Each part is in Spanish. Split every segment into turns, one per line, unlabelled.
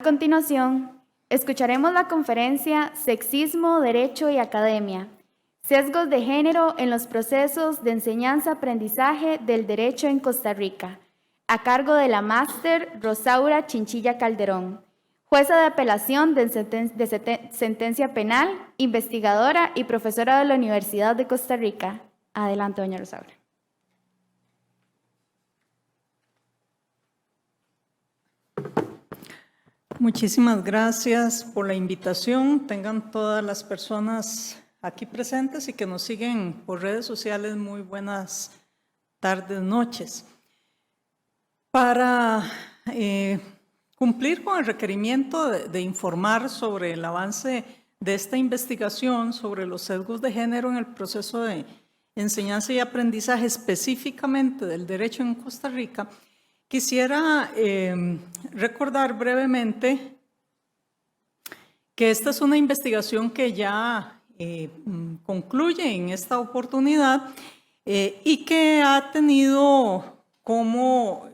A continuación, escucharemos la conferencia Sexismo, Derecho y Academia, Sesgos de Género en los procesos de enseñanza-aprendizaje del derecho en Costa Rica, a cargo de la máster Rosaura Chinchilla Calderón, jueza de apelación de sentencia penal, investigadora y profesora de la Universidad de Costa Rica. Adelante, doña Rosaura.
Muchísimas gracias por la invitación. Tengan todas las personas aquí presentes y que nos siguen por redes sociales muy buenas tardes, noches. Para cumplir con el requerimiento de informar sobre el avance de esta investigación sobre los sesgos de género en el proceso de enseñanza y aprendizaje específicamente del derecho en Costa Rica, quisiera recordar brevemente que esta es una investigación que ya concluye en esta oportunidad y que ha tenido como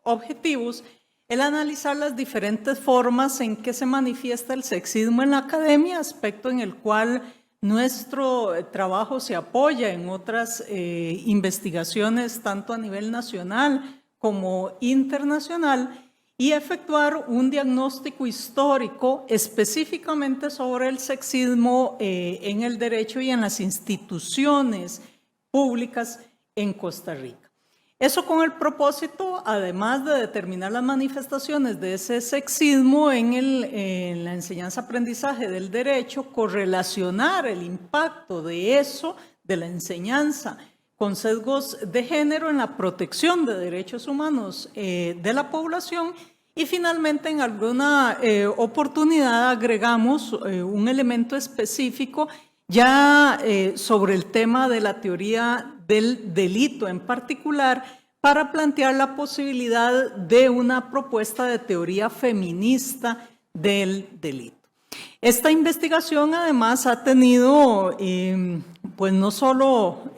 objetivos el analizar las diferentes formas en que se manifiesta el sexismo en la academia, aspecto en el cual nuestro trabajo se apoya en otras investigaciones, tanto a nivel nacional como internacional, y efectuar un diagnóstico histórico específicamente sobre el sexismo en el derecho y en las instituciones públicas en Costa Rica. Eso con el propósito, además de determinar las manifestaciones de ese sexismo en la enseñanza-aprendizaje del derecho, correlacionar el impacto de eso, de la enseñanza, con sesgos de género en la protección de derechos humanos de la población. Y finalmente, en alguna oportunidad agregamos un elemento específico ya sobre el tema de la teoría del delito en particular, para plantear la posibilidad de una propuesta de teoría feminista del delito. Esta investigación además ha tenido pues no solo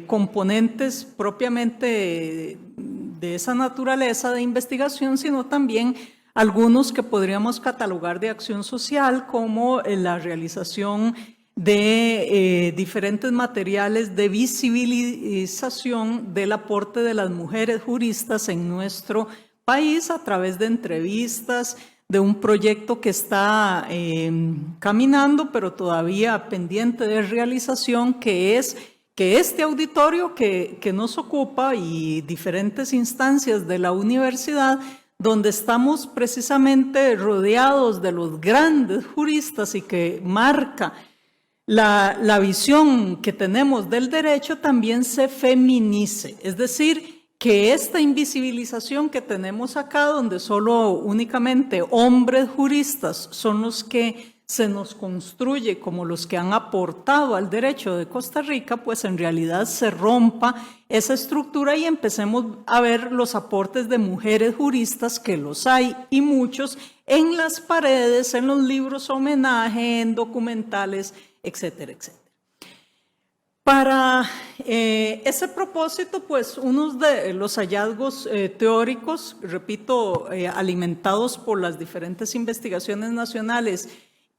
componentes propiamente de esa naturaleza de investigación, sino también algunos que podríamos catalogar de acción social, como la realización de diferentes materiales de visibilización del aporte de las mujeres juristas en nuestro país a través de entrevistas, de un proyecto que está caminando, pero todavía pendiente de realización, que es que este auditorio que nos ocupa y diferentes instancias de la universidad, donde estamos precisamente rodeados de los grandes juristas y que marca la visión que tenemos del derecho, también se feminice. Es decir, que esta invisibilización que tenemos acá, donde solo únicamente hombres juristas son los que se nos construye como los que han aportado al derecho de Costa Rica, pues en realidad se rompa esa estructura y empecemos a ver los aportes de mujeres juristas, que los hay y muchos, en las paredes, en los libros homenaje, en documentales, etcétera, etcétera. Para ese propósito, pues unos de los hallazgos teóricos, repito, alimentados por las diferentes investigaciones nacionales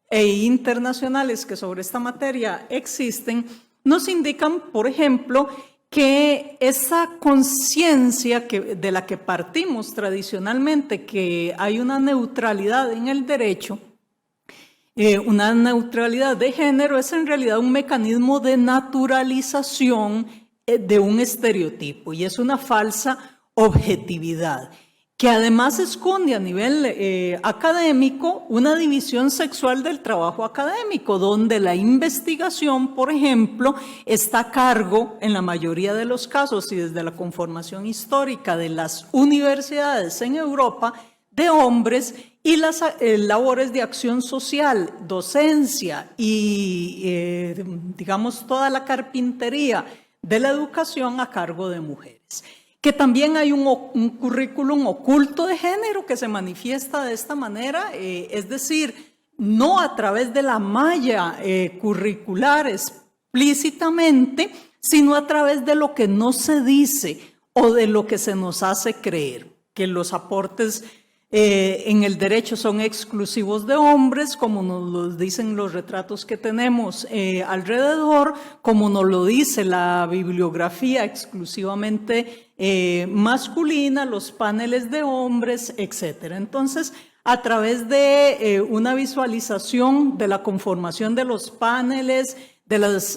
e internacionales que sobre esta materia existen, nos indican, por ejemplo, que esa conciencia de la que partimos tradicionalmente, que hay una neutralidad en el derecho, una neutralidad de género, es en realidad un mecanismo de naturalización de un estereotipo, y es una falsa objetividad, que además esconde a nivel académico una división sexual del trabajo académico, donde la investigación, por ejemplo, está a cargo, en la mayoría de los casos y desde la conformación histórica de las universidades en Europa, de hombres, y las labores de acción social, docencia y, digamos, toda la carpintería de la educación a cargo de mujeres. Que también hay un currículum oculto de género que se manifiesta de esta manera, es decir, no a través de la malla curricular explícitamente, sino a través de lo que no se dice o de lo que se nos hace creer, que los aportes en el derecho son exclusivos de hombres, como nos lo dicen los retratos que tenemos alrededor, como nos lo dice la bibliografía exclusivamente masculina, los paneles de hombres, etc. Entonces, a través de una visualización de la conformación de los paneles,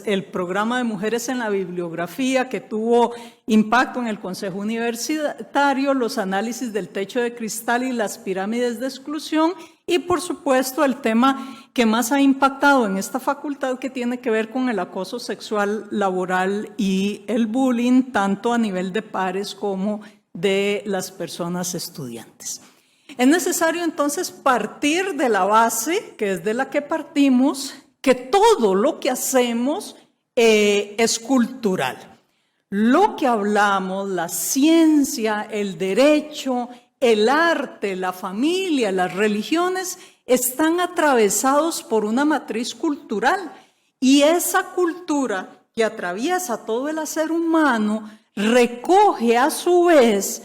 el programa de mujeres en la bibliografía que tuvo impacto en el Consejo Universitario, los análisis del techo de cristal y las pirámides de exclusión y por supuesto el tema que más ha impactado en esta facultad que tiene que ver con el acoso sexual laboral y el bullying tanto a nivel de pares como de las personas estudiantes. Es necesario entonces partir de la base, que es de la que partimos, que todo lo que hacemos es cultural. Lo que hablamos, la ciencia, el derecho, el arte, la familia, las religiones, están atravesados por una matriz cultural. Y esa cultura que atraviesa todo el ser humano recoge a su vez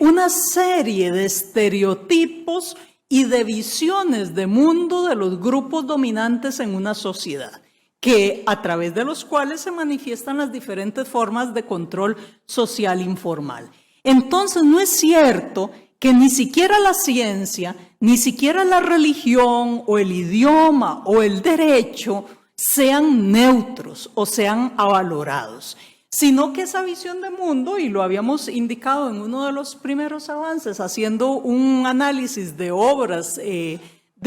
una serie de estereotipos y de visiones de mundo de los grupos dominantes en una sociedad, que a través de los cuales se manifiestan las diferentes formas de control social informal. Entonces no es cierto que ni siquiera la ciencia, ni siquiera la religión o el idioma o el derecho sean neutros o sean avalorados, sino que esa visión de mundo, y lo habíamos indicado en uno de los primeros avances, haciendo un análisis de obras de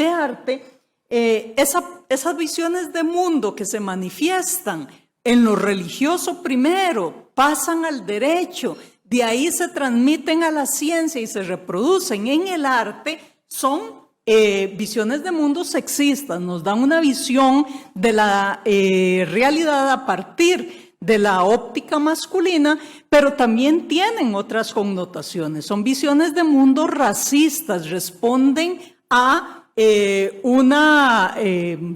arte, esas visiones de mundo que se manifiestan en lo religioso primero, pasan al derecho, de ahí se transmiten a la ciencia y se reproducen en el arte, son visiones de mundo sexistas, nos dan una visión de la realidad a partir de la óptica masculina, pero también tienen otras connotaciones. Son visiones de mundo racistas, responden a una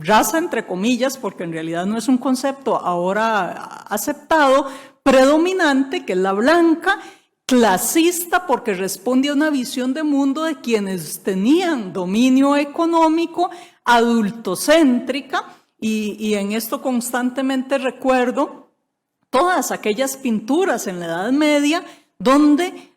raza, entre comillas, porque en realidad no es un concepto ahora aceptado, predominante, que es la blanca, clasista, porque responde a una visión de mundo de quienes tenían dominio económico, adultocéntrica, y en esto constantemente recuerdo todas aquellas pinturas en la Edad Media donde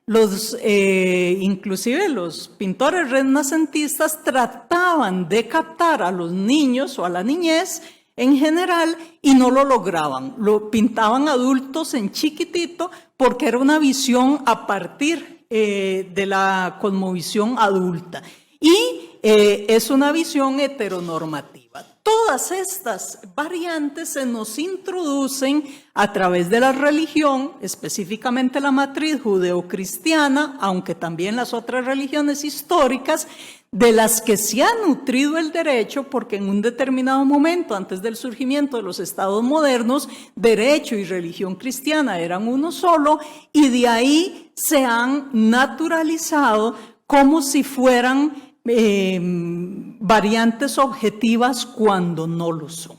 inclusive los pintores renacentistas trataban de captar a los niños o a la niñez en general y no lo lograban. Lo pintaban adultos en chiquitito porque era una visión a partir de la cosmovisión adulta. Y es una visión heteronormativa. Todas estas variantes se nos introducen a través de la religión, específicamente la matriz judeocristiana, aunque también las otras religiones históricas, de las que se ha nutrido el derecho, porque en un determinado momento, antes del surgimiento de los estados modernos, derecho y religión cristiana eran uno solo, y de ahí se han naturalizado como si fueran variantes objetivas cuando no lo son.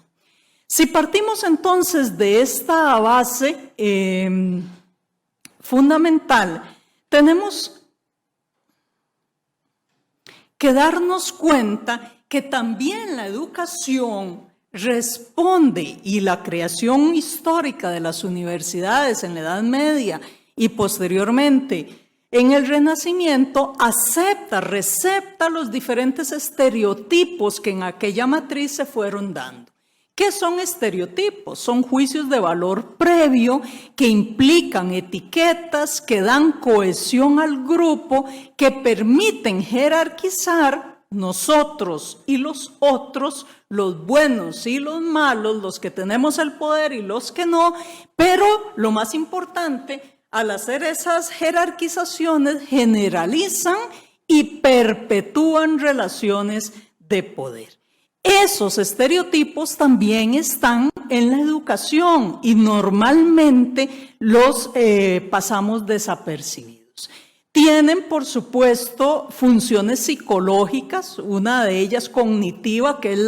Si partimos entonces de esta base fundamental, tenemos que darnos cuenta que también la educación responde, y la creación histórica de las universidades en la Edad Media y posteriormente en el Renacimiento, recepta los diferentes estereotipos que en aquella matriz se fueron dando. ¿Qué son estereotipos? Son juicios de valor previo que implican etiquetas, que dan cohesión al grupo, que permiten jerarquizar nosotros y los otros, los buenos y los malos, los que tenemos el poder y los que no, pero lo más importante, al hacer esas jerarquizaciones, generalizan y perpetúan relaciones de poder. Esos estereotipos también están en la educación y normalmente los pasamos desapercibidos. Tienen, por supuesto, funciones psicológicas, una de ellas cognitiva, que es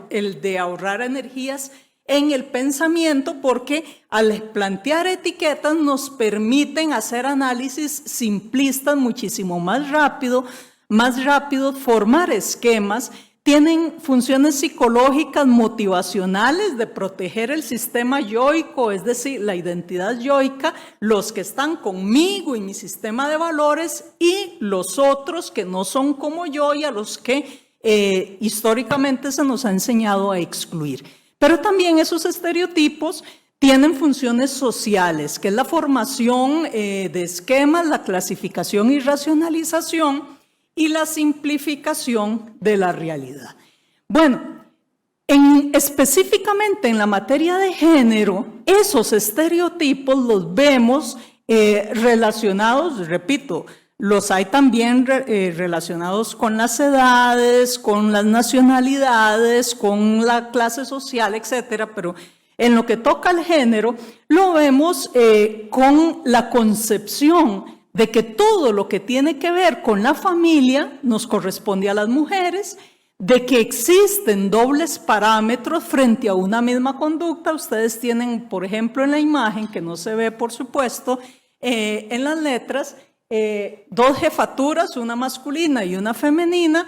el de ahorrar energías en el pensamiento, porque al plantear etiquetas nos permiten hacer análisis simplistas muchísimo más rápido, más rápido formar esquemas, tienen funciones psicológicas motivacionales de proteger el sistema yoico, es decir, la identidad yoica, los que están conmigo y mi sistema de valores y los otros que no son como yo y a los que históricamente se nos ha enseñado a excluir. Pero también esos estereotipos tienen funciones sociales, que es la formación de esquemas, la clasificación y racionalización y la simplificación de la realidad. Bueno, específicamente en la materia de género, esos estereotipos los vemos relacionados, repito, los hay también relacionados con las edades, con las nacionalidades, con la clase social, etcétera, pero en lo que toca al género, lo vemos con la concepción de que todo lo que tiene que ver con la familia nos corresponde a las mujeres, de que existen dobles parámetros frente a una misma conducta. Ustedes tienen, por ejemplo, en la imagen, que no se ve, por supuesto, en las letras, dos jefaturas, una masculina y una femenina,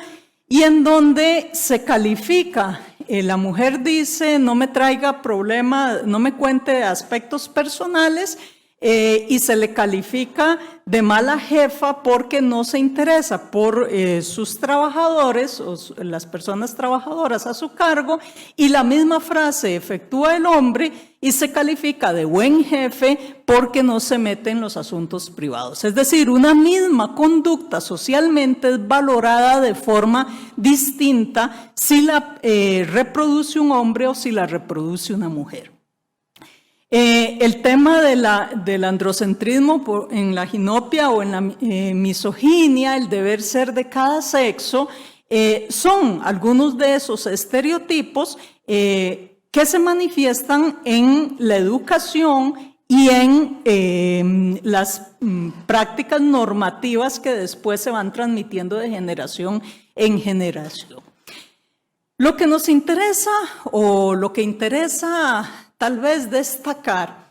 y en donde se califica, la mujer dice, no me traiga problema, no me cuente aspectos personales, y se le califica de mala jefa porque no se interesa por sus trabajadores o las personas trabajadoras a su cargo, y la misma frase efectúa el hombre y se califica de buen jefe porque no se mete en los asuntos privados. Es decir, una misma conducta socialmente es valorada de forma distinta si la reproduce un hombre o si la reproduce una mujer. El tema del androcentrismo en la ginopia o en la misoginia, el deber ser de cada sexo, son algunos de esos estereotipos que se manifiestan en la educación y en las prácticas normativas que después se van transmitiendo de generación en generación. Lo que nos interesa o lo que interesa tal vez destacar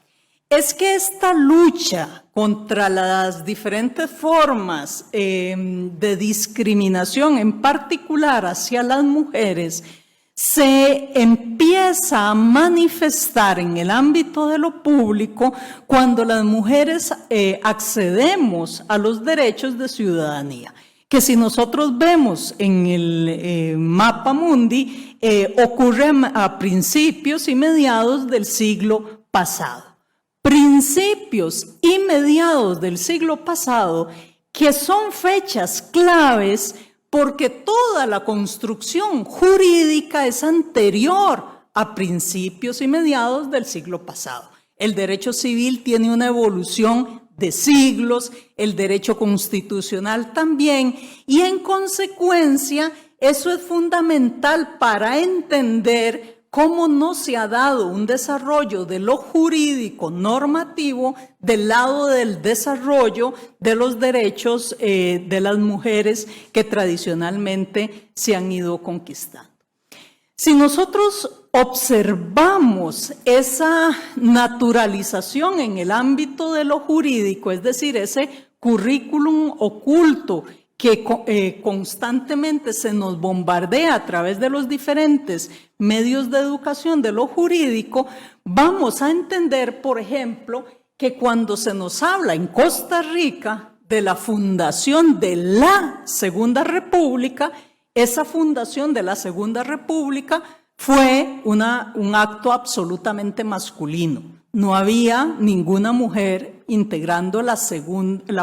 es que esta lucha contra las diferentes formas de discriminación, en particular hacia las mujeres, se empieza a manifestar en el ámbito de lo público cuando las mujeres accedemos a los derechos de ciudadanía, que si nosotros vemos en el mapa mundi, ocurre a principios y mediados del siglo pasado. Principios y mediados del siglo pasado que son fechas claves porque toda la construcción jurídica es anterior a principios y mediados del siglo pasado. El derecho civil tiene una evolución de siglos, el derecho constitucional también, y en consecuencia eso es fundamental para entender cómo no se ha dado un desarrollo de lo jurídico normativo del lado del desarrollo de los derechos de las mujeres que tradicionalmente se han ido conquistando. Si nosotros observamos esa naturalización en el ámbito de lo jurídico, es decir, ese currículum oculto que constantemente se nos bombardea a través de los diferentes medios de educación de lo jurídico, vamos a entender, por ejemplo, que cuando se nos habla en Costa Rica de la fundación de la Segunda República, esa fundación de la Segunda República fue un acto absolutamente masculino. No había ninguna mujer integrando la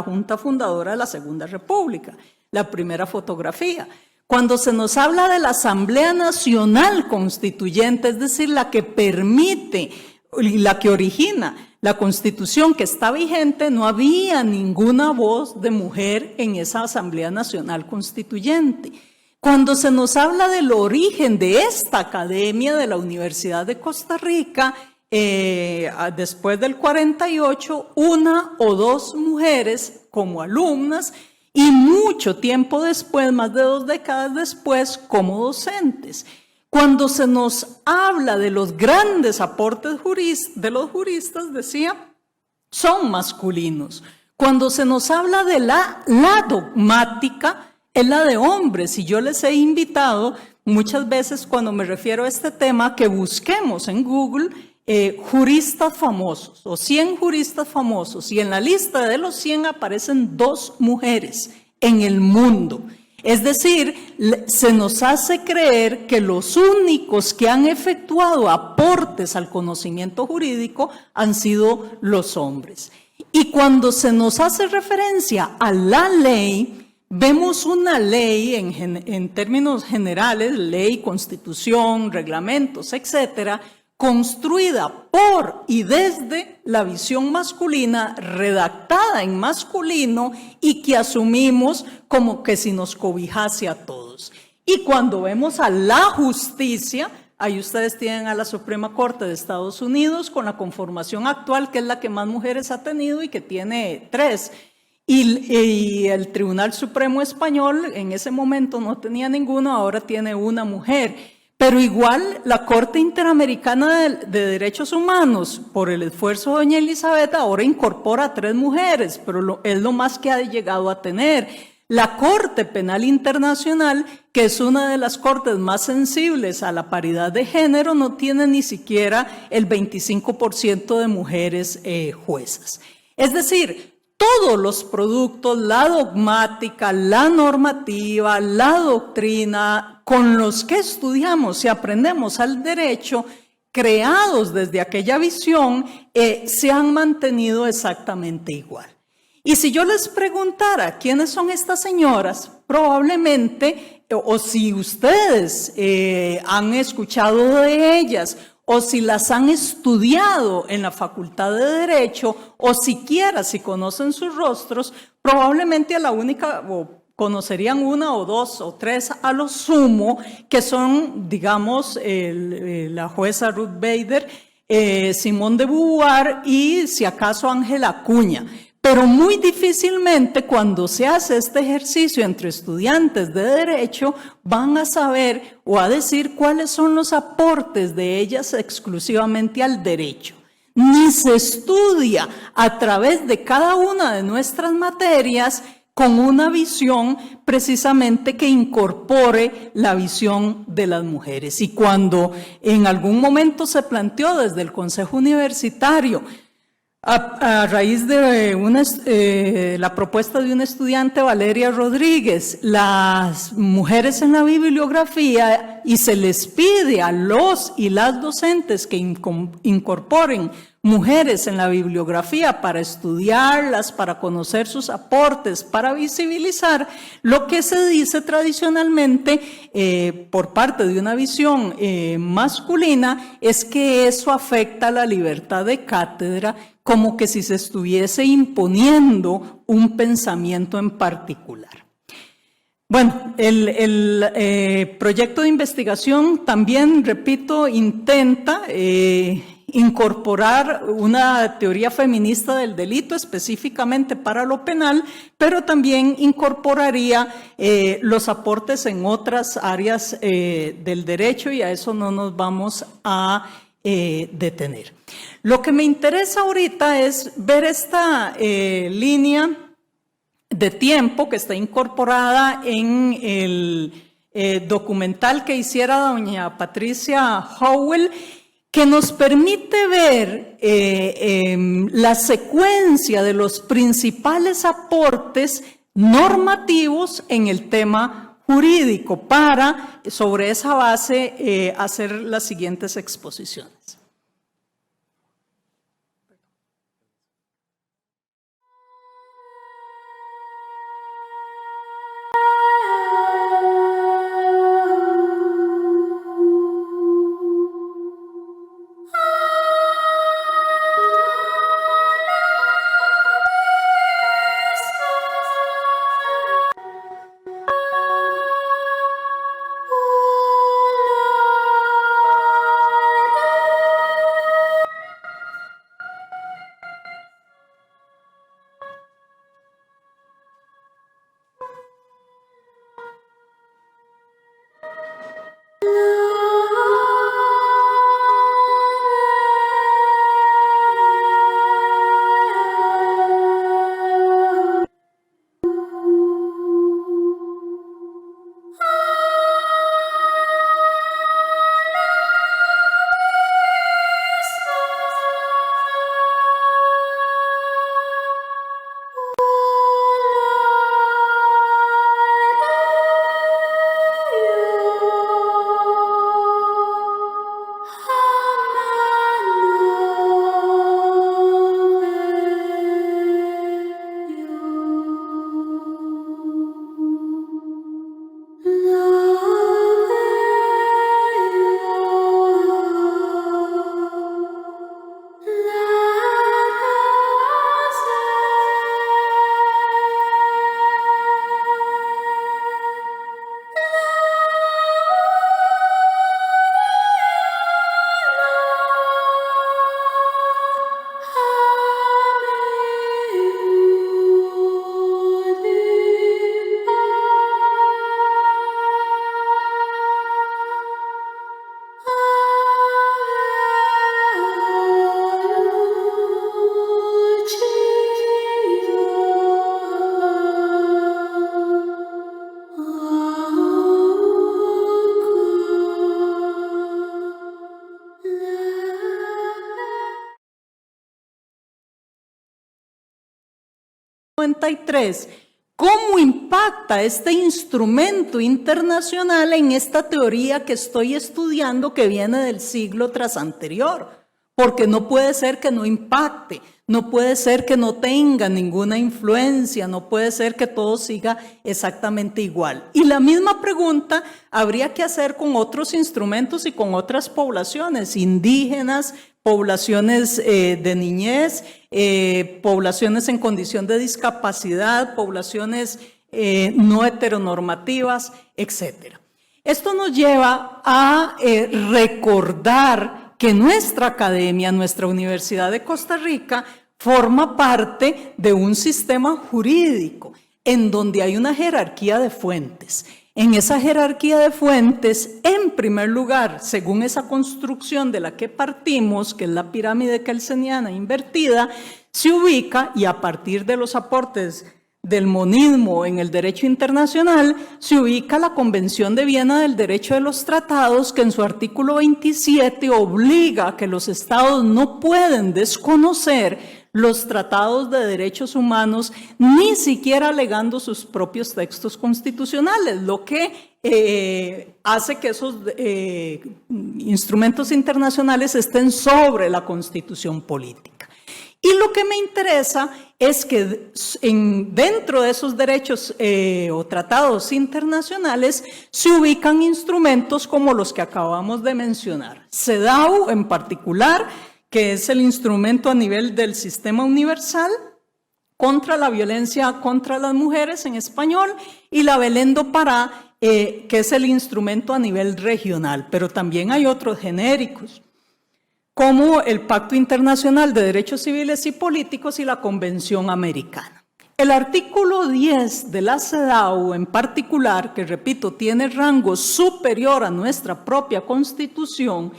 Junta Fundadora de la Segunda República, la primera fotografía. Cuando se nos habla de la Asamblea Nacional Constituyente, es decir, la que permite y la que origina la Constitución que está vigente, no había ninguna voz de mujer en esa Asamblea Nacional Constituyente. Cuando se nos habla del origen de esta academia de la Universidad de Costa Rica, después del 48, una o dos mujeres como alumnas y mucho tiempo después, más de 2 décadas después, como docentes. Cuando se nos habla de los grandes aportes de los juristas, decía, son masculinos. Cuando se nos habla de la dogmática, es la de hombres. Y yo les he invitado muchas veces cuando me refiero a este tema que busquemos en Google juristas famosos o 100 juristas famosos, y en la lista de los 100 aparecen 2 mujeres en el mundo. Es decir, se nos hace creer que los únicos que han efectuado aportes al conocimiento jurídico han sido los hombres. Y cuando se nos hace referencia a la ley, vemos una ley en términos generales, ley, constitución, reglamentos, etcétera, construida por y desde la visión masculina, redactada en masculino y que asumimos como que si nos cobijase a todos. Y cuando vemos a la justicia, ahí ustedes tienen a la Suprema Corte de Estados Unidos con la conformación actual, que es la que más mujeres ha tenido y que tiene 3. Y el Tribunal Supremo Español en ese momento no tenía ninguno, ahora tiene una mujer. Pero igual la Corte Interamericana de Derechos Humanos, por el esfuerzo de doña Elizabeth, ahora incorpora a 3 mujeres, pero es lo más que ha llegado a tener. La Corte Penal Internacional, que es una de las cortes más sensibles a la paridad de género, no tiene ni siquiera el 25% de mujeres juezas. Es decir, todos los productos, la dogmática, la normativa, la doctrina, con los que estudiamos y aprendemos al derecho, creados desde aquella visión, se han mantenido exactamente igual. Y si yo les preguntara quiénes son estas señoras, probablemente, o si ustedes han escuchado de ellas, o si las han estudiado en la Facultad de Derecho, o siquiera si conocen sus rostros, probablemente a la única, o conocerían 1 o 2 o 3 a lo sumo, que son, digamos, la jueza Ruth Bader, Simone de Beauvoir y, si acaso, Ángela Acuña. Pero muy difícilmente cuando se hace este ejercicio entre estudiantes de derecho van a saber o a decir cuáles son los aportes de ellas exclusivamente al derecho. Ni se estudia a través de cada una de nuestras materias con una visión precisamente que incorpore la visión de las mujeres. Y cuando en algún momento se planteó desde el Consejo Universitario, a raíz de la propuesta de una estudiante, Valeria Rodríguez, las mujeres en la bibliografía, y se les pide a los y las docentes que incorporen mujeres en la bibliografía para estudiarlas, para conocer sus aportes, para visibilizar, lo que se dice tradicionalmente por parte de una visión masculina es que eso afecta la libertad de cátedra, como que si se estuviese imponiendo un pensamiento en particular. Bueno, el proyecto de investigación también, repito, intenta incorporar una teoría feminista del delito específicamente para lo penal, pero también incorporaría los aportes en otras áreas del derecho, y a eso no nos vamos a detener. Lo que me interesa ahorita es ver esta línea de tiempo que está incorporada en el documental que hiciera doña Patricia Howell, que nos permite ver la secuencia de los principales aportes normativos en el tema jurídico para, sobre esa base, hacer las siguientes exposiciones. 1993, ¿cómo impacta este instrumento internacional en esta teoría que estoy estudiando que viene del siglo tras anterior? Porque no puede ser que no impacte, no puede ser que no tenga ninguna influencia, no puede ser que todo siga exactamente igual. Y la misma pregunta habría que hacer con otros instrumentos y con otras poblaciones indígenas, poblaciones de niñez, poblaciones en condición de discapacidad, poblaciones no heteronormativas, etc. Esto nos lleva a recordar que nuestra academia, nuestra Universidad de Costa Rica, forma parte de un sistema jurídico en donde hay una jerarquía de fuentes. En esa jerarquía de fuentes, en primer lugar, según esa construcción de la que partimos, que es la pirámide kelseniana invertida, se ubica, y a partir de los aportes del monismo en el derecho internacional, se ubica la Convención de Viena del Derecho de los Tratados, que en su artículo 27 obliga a que los estados no pueden desconocer los tratados de derechos humanos, ni siquiera alegando sus propios textos constitucionales, lo que hace que esos instrumentos internacionales estén sobre la Constitución política. Y lo que me interesa es que dentro de esos derechos o tratados internacionales se ubican instrumentos como los que acabamos de mencionar. CEDAW en particular, que es el instrumento a nivel del sistema universal contra la violencia contra las mujeres en español, y la Belén do Pará, que es el instrumento a nivel regional, pero también hay otros genéricos, como el Pacto Internacional de Derechos Civiles y Políticos y la Convención Americana. El artículo 10 de la CEDAW en particular, que repito, tiene rango superior a nuestra propia Constitución,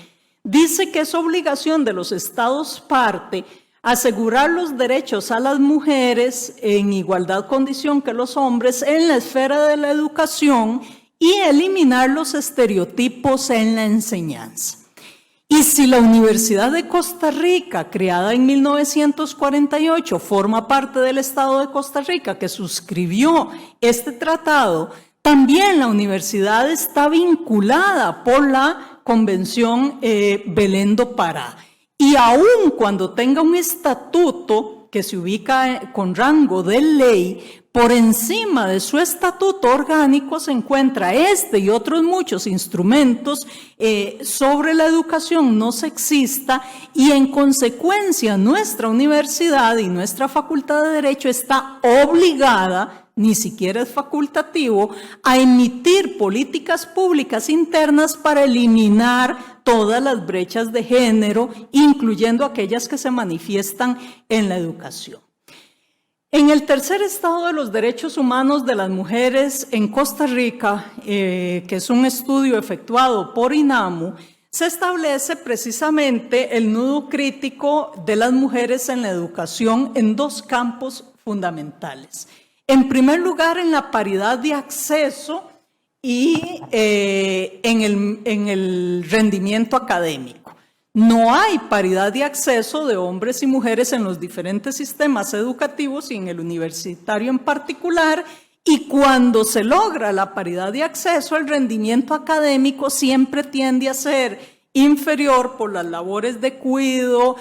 dice que es obligación de los estados parte asegurar los derechos a las mujeres en igualdad condición que los hombres en la esfera de la educación y eliminar los estereotipos en la enseñanza. Y si la Universidad de Costa Rica, creada en 1948, forma parte del Estado de Costa Rica que suscribió este tratado, también la universidad está vinculada por la Convención Belén do Pará. Y aun cuando tenga un estatuto que se ubica con rango de ley, por encima de su estatuto orgánico se encuentra este y otros muchos instrumentos sobre la educación no sexista, y en consecuencia nuestra universidad y nuestra Facultad de Derecho está obligada, ni siquiera es facultativo, a emitir políticas públicas internas para eliminar todas las brechas de género, incluyendo aquellas que se manifiestan en la educación. En el tercer estado de los derechos humanos de las mujeres en Costa Rica, que es un estudio efectuado por INAMU, se establece precisamente el nudo crítico de las mujeres en la educación en dos campos fundamentales. En primer lugar, en la paridad de acceso y en el rendimiento académico. No hay paridad de acceso de hombres y mujeres en los diferentes sistemas educativos y en el universitario en particular, y cuando se logra la paridad de acceso, el rendimiento académico siempre tiende a ser inferior por las labores de cuidado,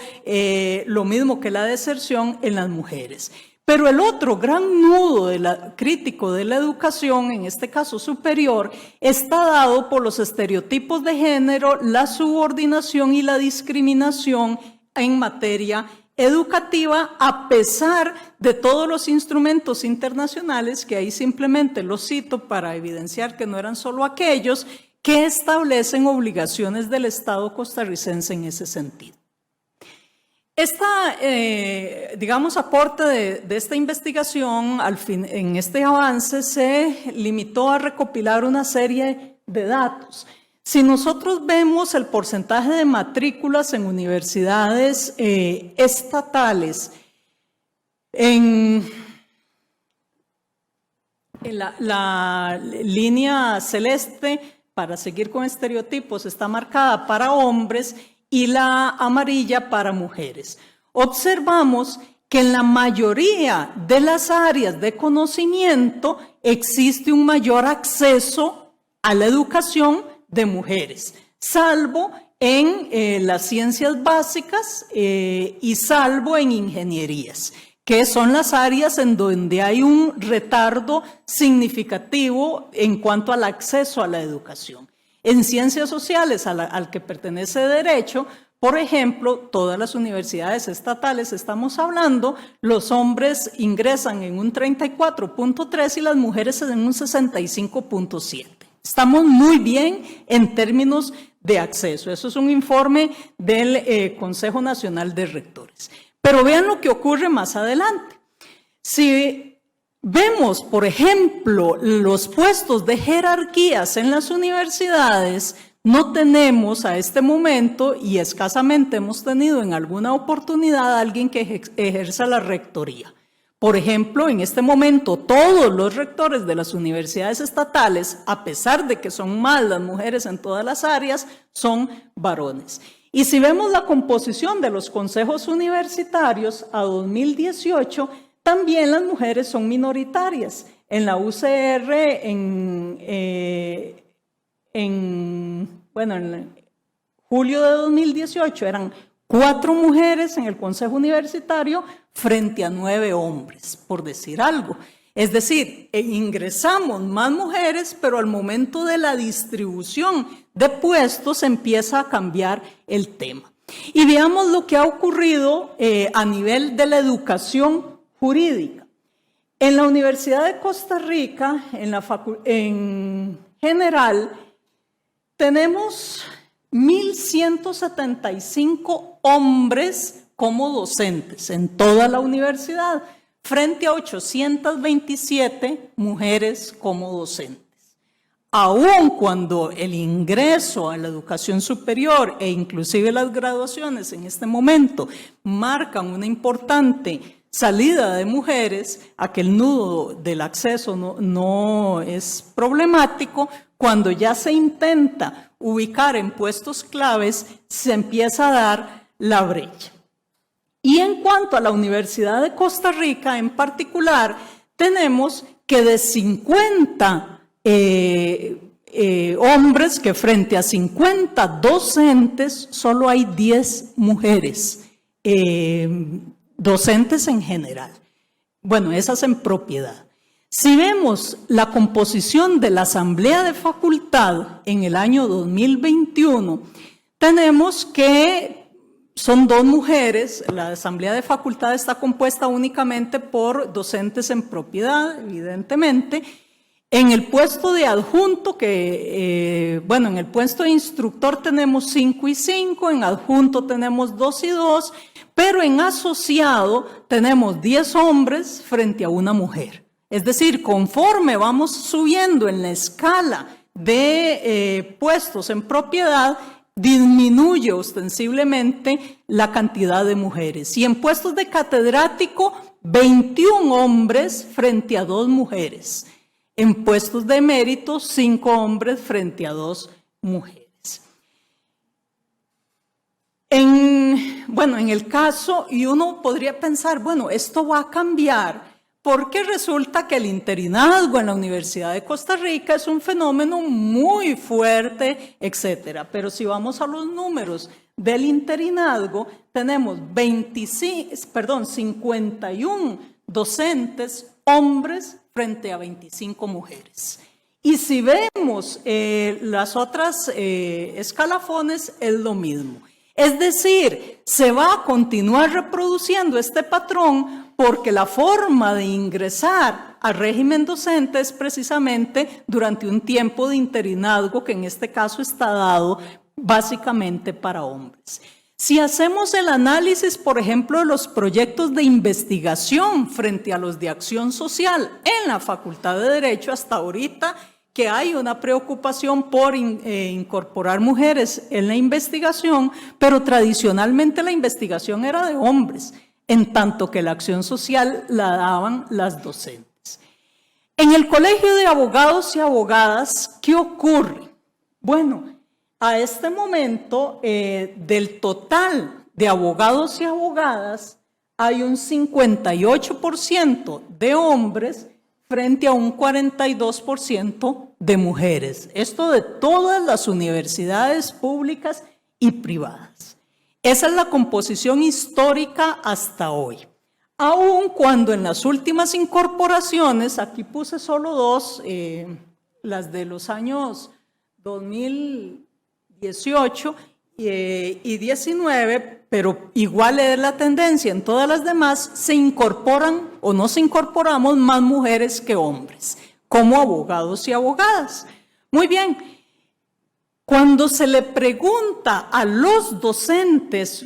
lo mismo que la deserción en las mujeres. Pero el otro gran nudo crítico de la educación, en este caso superior, está dado por los estereotipos de género, la subordinación y la discriminación en materia educativa, a pesar de todos los instrumentos internacionales, que ahí simplemente los cito para evidenciar que no eran solo aquellos, que establecen obligaciones del Estado costarricense en ese sentido. Digamos, aporte de esta investigación en este avance se limitó a recopilar una serie de datos. Si nosotros vemos el porcentaje de matrículas en universidades estatales, en la línea celeste, para seguir con estereotipos, está marcada para hombres, y la amarilla para mujeres. Observamos que en la mayoría de las áreas de conocimiento existe un mayor acceso a la educación de mujeres, salvo en las ciencias básicas y salvo en ingenierías, que son las áreas en donde hay un retardo significativo en cuanto al acceso a la educación. En ciencias sociales, al que pertenece Derecho, por ejemplo, todas las universidades estatales, estamos hablando, los hombres ingresan en un 34.3 y las mujeres en un 65.7. Estamos muy bien en términos de acceso. Eso es un informe del Consejo Nacional de Rectores. Pero vean lo que ocurre más adelante. Si vemos, por ejemplo, los puestos de jerarquías en las universidades, no tenemos a este momento, y escasamente hemos tenido en alguna oportunidad, a alguien que ejerza la rectoría. Por ejemplo, en este momento todos los rectores de las universidades estatales, a pesar de que son más las mujeres en todas las áreas, son varones. Y si vemos la composición de los consejos universitarios a 2018, también las mujeres son minoritarias. En la UCR, en julio de 2018 eran 4 mujeres en el consejo universitario frente a 9 hombres, por decir algo. Es decir, ingresamos más mujeres, pero al momento de la distribución de puestos empieza a cambiar el tema. Y veamos lo que ha ocurrido a nivel de la educación jurídica. En la Universidad de Costa Rica, en general, tenemos 1.175 hombres como docentes en toda la universidad, frente a 827 mujeres como docentes. Aun cuando el ingreso a la educación superior e inclusive las graduaciones en este momento marcan una importante salida de mujeres, a que el nudo del acceso no es problemático, cuando ya se intenta ubicar en puestos claves, se empieza a dar la brecha. Y en cuanto a la Universidad de Costa Rica en particular, tenemos que de 50 hombres, que frente a 50 docentes, solo hay 10 mujeres, docentes en general. Bueno, esas en propiedad. Si vemos la composición de la Asamblea de Facultad en el año 2021, tenemos que son 2 mujeres. La Asamblea de Facultad está compuesta únicamente por docentes en propiedad, evidentemente. En el puesto de adjunto, en el puesto de instructor tenemos 5 y 5, en adjunto tenemos 2 y 2, pero en asociado tenemos 10 hombres frente a una mujer. Es decir, conforme vamos subiendo en la escala de puestos en propiedad, disminuye ostensiblemente la cantidad de mujeres. Y en puestos de catedrático, 21 hombres frente a 2 mujeres. En puestos de mérito, 5 hombres frente a 2 mujeres. En el caso, y uno podría pensar, bueno, esto va a cambiar, porque resulta que el interinazgo en la Universidad de Costa Rica es un fenómeno muy fuerte, etcétera. Pero si vamos a los números del interinazgo, tenemos 51 docentes hombres frente a 25 mujeres. Y si vemos las otras escalafones, es lo mismo. Es decir, se va a continuar reproduciendo este patrón porque la forma de ingresar al régimen docente es precisamente durante un tiempo de interinazgo que en este caso está dado básicamente para hombres. Si hacemos el análisis, por ejemplo, de los proyectos de investigación frente a los de acción social en la Facultad de Derecho, hasta ahorita que hay una preocupación por incorporar mujeres en la investigación, pero tradicionalmente la investigación era de hombres, en tanto que la acción social la daban las docentes. En el Colegio de Abogados y Abogadas, ¿qué ocurre? Bueno, a este momento, del total de abogados y abogadas, hay un 58% de hombres frente a un 42% de mujeres. Esto de todas las universidades públicas y privadas. Esa es la composición histórica hasta hoy. Aun cuando en las últimas incorporaciones, aquí puse solo dos, las de los años 2018 y 19, pero igual es la tendencia en todas las demás, se incorporan o nos incorporamos más mujeres que hombres, como abogados y abogadas. Muy bien, cuando se le pregunta a los docentes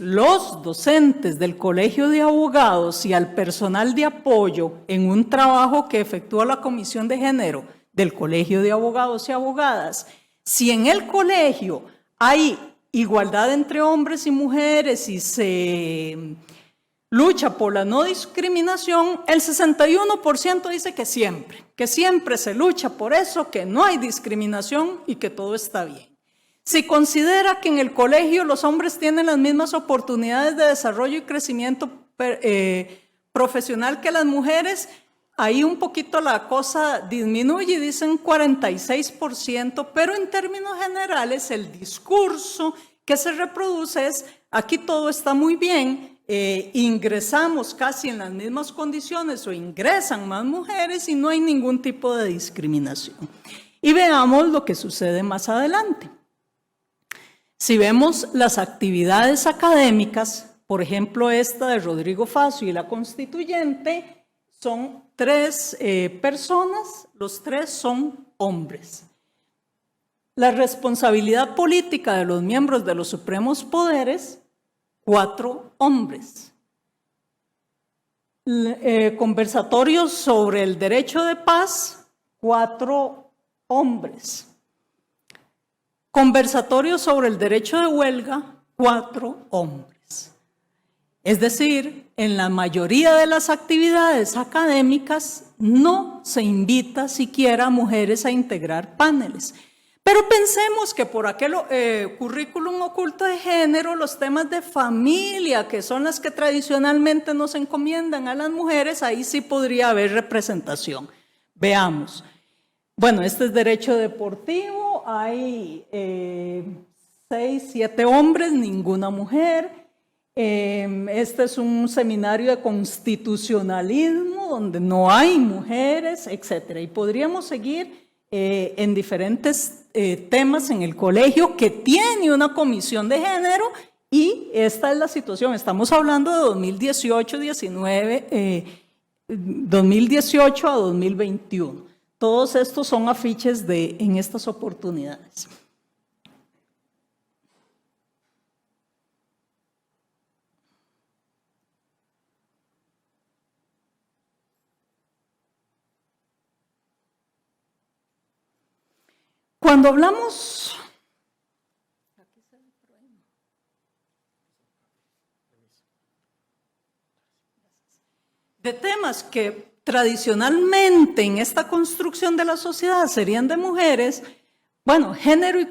del Colegio de Abogados y al personal de apoyo en un trabajo que efectúa la Comisión de Género del Colegio de Abogados y Abogadas, si en el colegio hay igualdad entre hombres y mujeres y se lucha por la no discriminación, el 61% dice que siempre se lucha por eso, que no hay discriminación y que todo está bien. Si considera que en el colegio los hombres tienen las mismas oportunidades de desarrollo y crecimiento profesional que las mujeres, ahí un poquito la cosa disminuye y dicen 46%, pero en términos generales el discurso que se reproduce es, aquí todo está muy bien, ingresamos casi en las mismas condiciones o ingresan más mujeres y no hay ningún tipo de discriminación. Y veamos lo que sucede más adelante. Si vemos las actividades académicas, por ejemplo esta de Rodrigo Facio y la constituyente, son 3 personas, los 3 son hombres. La responsabilidad política de los miembros de los supremos poderes, 4 hombres. Conversatorios sobre el derecho de paz, 4 hombres. Conversatorios sobre el derecho de huelga, 4 hombres. Es decir, en la mayoría de las actividades académicas no se invita siquiera a mujeres a integrar paneles. Pero pensemos que por aquel currículum oculto de género, los temas de familia, que son las que tradicionalmente nos encomiendan a las mujeres, ahí sí podría haber representación. Veamos. Bueno, este es derecho deportivo, hay 6, 7 hombres, ninguna mujer. Este es un seminario de constitucionalismo donde no hay mujeres, etc. Y podríamos seguir en diferentes temas en el colegio que tiene una comisión de género y esta es la situación. Estamos hablando de 2018 a 2021. Todos estos son afiches en estas oportunidades. Cuando hablamos de temas que tradicionalmente en esta construcción de la sociedad serían de mujeres, bueno, género y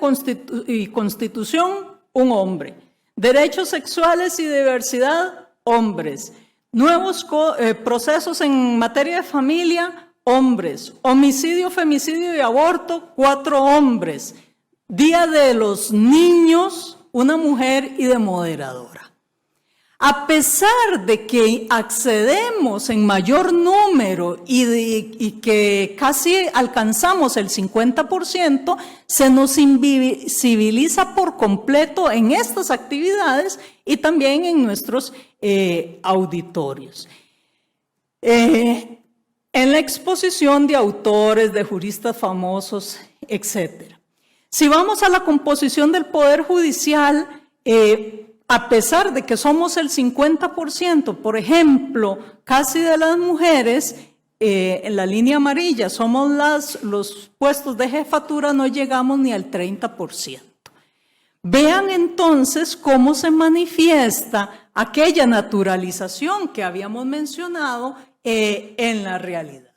constitución, un hombre. Derechos sexuales y diversidad, hombres. Nuevos procesos en materia de familia, hombres. Homicidio, femicidio y aborto, 4 hombres. Día de los niños, una mujer y de moderadora. A pesar de que accedemos en mayor número y que casi alcanzamos el 50%, se nos invisibiliza por completo en estas actividades y también en nuestros auditorios. En la exposición de autores, de juristas famosos, etc. Si vamos a la composición del Poder Judicial, a pesar de que somos el 50%, por ejemplo, casi de las mujeres, en la línea amarilla somos los puestos de jefatura, no llegamos ni al 30%. Vean entonces cómo se manifiesta aquella naturalización que habíamos mencionado en la realidad.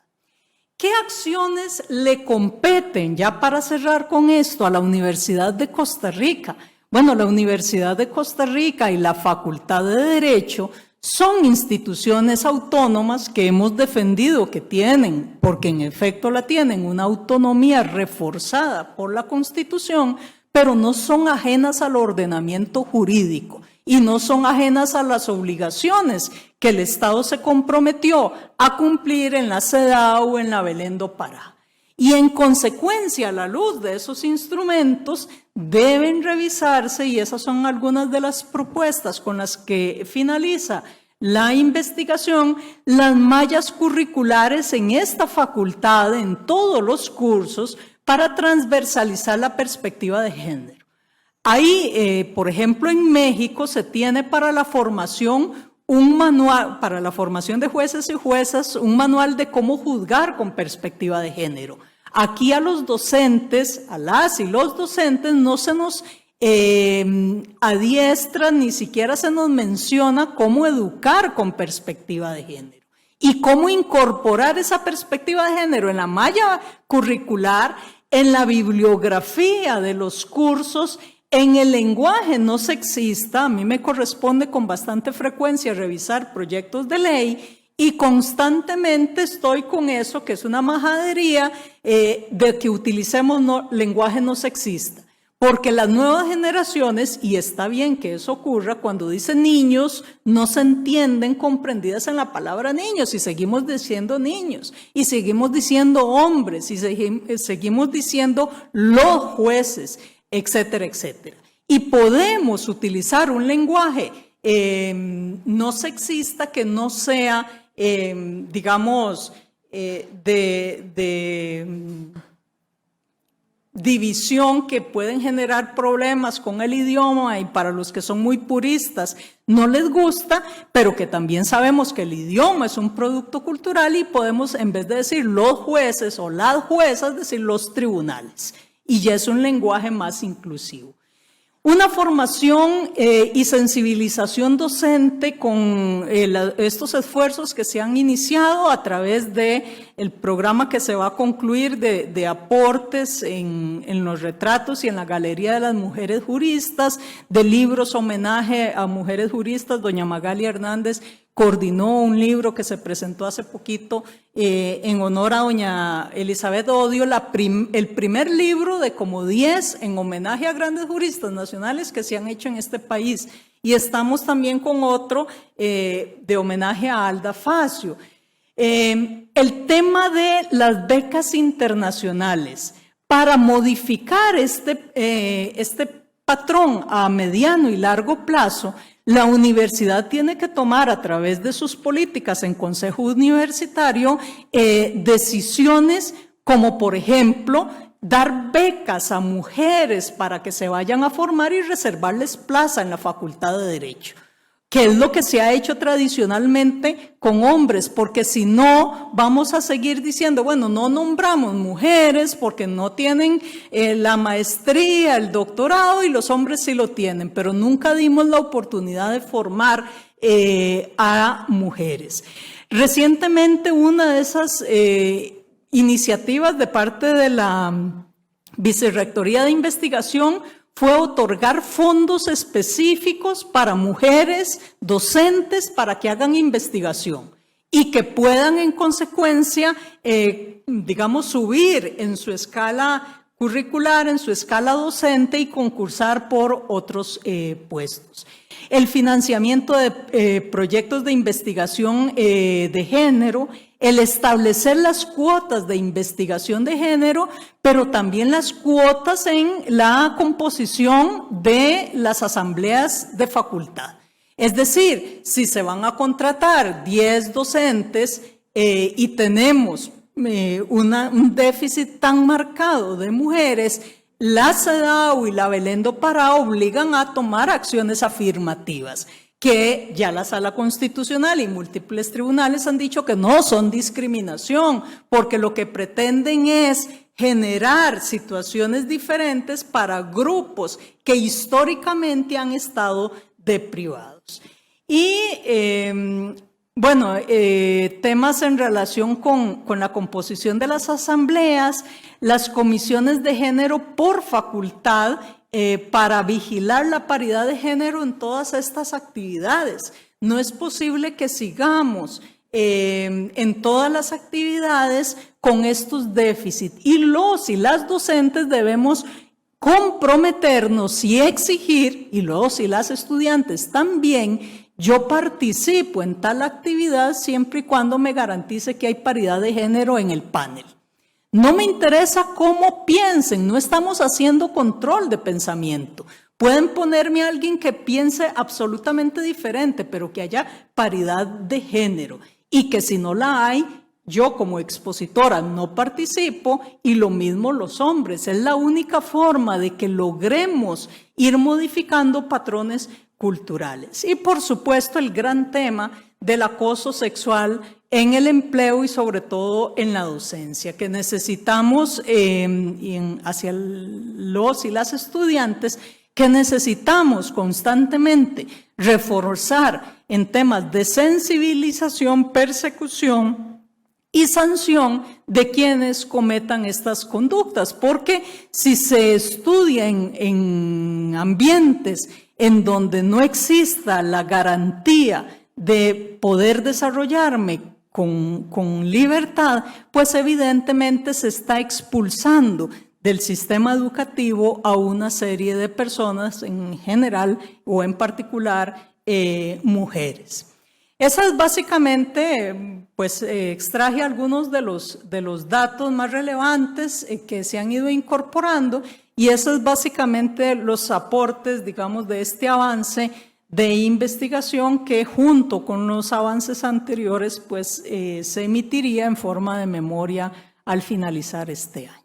¿Qué acciones le competen, ya para cerrar con esto, a la Universidad de Costa Rica? Bueno, la Universidad de Costa Rica y la Facultad de Derecho son instituciones autónomas que hemos defendido que tienen, porque en efecto la tienen, una autonomía reforzada por la Constitución, pero no son ajenas al ordenamiento jurídico y no son ajenas a las obligaciones que el Estado se comprometió a cumplir en la CEDAW o en la Belén do Pará. Y en consecuencia, a la luz de esos instrumentos, deben revisarse, y esas son algunas de las propuestas con las que finaliza la investigación, las mallas curriculares en esta facultad, en todos los cursos, para transversalizar la perspectiva de género. Ahí, por ejemplo, en México se tiene para la formación un manual, para la formación de jueces y juezas, un manual de cómo juzgar con perspectiva de género. Aquí a los docentes, a las y los docentes, no se nos adiestra, ni siquiera se nos menciona cómo educar con perspectiva de género y cómo incorporar esa perspectiva de género en la malla curricular, en la bibliografía de los cursos, en el lenguaje no sexista. A mí me corresponde con bastante frecuencia revisar proyectos de ley y constantemente estoy con eso, que es una majadería de que utilicemos lenguaje no sexista. Porque las nuevas generaciones, y está bien que eso ocurra, cuando dicen niños, no se entienden comprendidas en la palabra niños, y seguimos diciendo niños, y seguimos diciendo hombres, y seguimos diciendo los jueces, etcétera, etcétera. Y podemos utilizar un lenguaje no sexista que no sea, digamos, división, que pueden generar problemas con el idioma, y para los que son muy puristas no les gusta, pero que también sabemos que el idioma es un producto cultural y podemos, en vez de decir los jueces o las juezas, decir los tribunales, y ya es un lenguaje más inclusivo. Una formación y sensibilización docente con estos esfuerzos que se han iniciado a través del programa que se va a concluir de aportes en los retratos y en la Galería de las Mujeres Juristas, de libros homenaje a mujeres juristas. Doña Magalia Hernández coordinó un libro que se presentó hace poquito en honor a doña Elizabeth Odio, el primer libro de como 10 en homenaje a grandes juristas nacionales que se han hecho en este país. Y estamos también con otro de homenaje a Alda Facio. El tema de las becas internacionales, para modificar este patrón a mediano y largo plazo, la universidad tiene que tomar a través de sus políticas en consejo universitario decisiones como, por ejemplo, dar becas a mujeres para que se vayan a formar y reservarles plaza en la Facultad de Derecho, que es lo que se ha hecho tradicionalmente con hombres, porque si no vamos a seguir diciendo, bueno, no nombramos mujeres porque no tienen la maestría, el doctorado, y los hombres sí lo tienen, pero nunca dimos la oportunidad de formar a mujeres. Recientemente una de esas iniciativas de parte de la Vicerrectoría de Investigación fue otorgar fondos específicos para mujeres docentes para que hagan investigación y que puedan en consecuencia, digamos, subir en su escala curricular, en su escala docente y concursar por otros puestos. El financiamiento de proyectos de investigación de género, el establecer las cuotas de investigación de género, pero también las cuotas en la composición de las asambleas de facultad. Es decir, si se van a contratar 10 docentes y tenemos un déficit tan marcado de mujeres, la CEDAW y la Belén do Pará obligan a tomar acciones afirmativas, que ya la Sala Constitucional y múltiples tribunales han dicho que no son discriminación, porque lo que pretenden es generar situaciones diferentes para grupos que históricamente han estado deprivados. Y bueno, temas en relación con la composición de las asambleas, las comisiones de género por facultad, para vigilar la paridad de género en todas estas actividades, no es posible que sigamos en todas las actividades con estos déficits. Y los y las docentes debemos comprometernos y exigir, y los y las estudiantes también, yo participo en tal actividad siempre y cuando me garantice que hay paridad de género en el panel. No me interesa cómo piensen, no estamos haciendo control de pensamiento. Pueden ponerme a alguien que piense absolutamente diferente, pero que haya paridad de género. Y que si no la hay, yo como expositora no participo, y lo mismo los hombres. Es la única forma de que logremos ir modificando patrones culturales. Y por supuesto el gran tema del acoso sexual en el empleo y sobre todo en la docencia, que necesitamos hacia los y las estudiantes, que necesitamos constantemente reforzar en temas de sensibilización, persecución y sanción de quienes cometan estas conductas, porque si se estudia en ambientes en donde no exista la garantía de poder desarrollarme con libertad, pues evidentemente se está expulsando del sistema educativo a una serie de personas en general o en particular mujeres. Esa es básicamente, pues extraje algunos de los datos más relevantes que se han ido incorporando, y esos es básicamente los aportes, digamos, de este avance de investigación que junto con los avances anteriores pues se emitiría en forma de memoria al finalizar este año.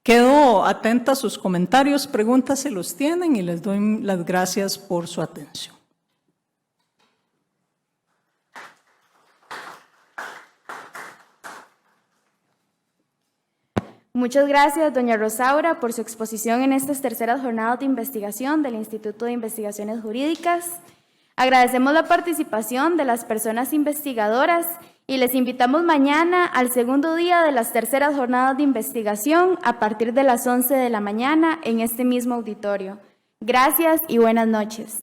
Quedo atenta a sus comentarios, preguntas si los tienen, y les doy las gracias por su atención.
Muchas gracias, doña Rosaura, por su exposición en estas terceras jornadas de investigación del Instituto de Investigaciones Jurídicas. Agradecemos la participación de las personas investigadoras y les invitamos mañana al segundo día de las terceras jornadas de investigación a partir de las 11 de la mañana en este mismo auditorio. Gracias y buenas noches.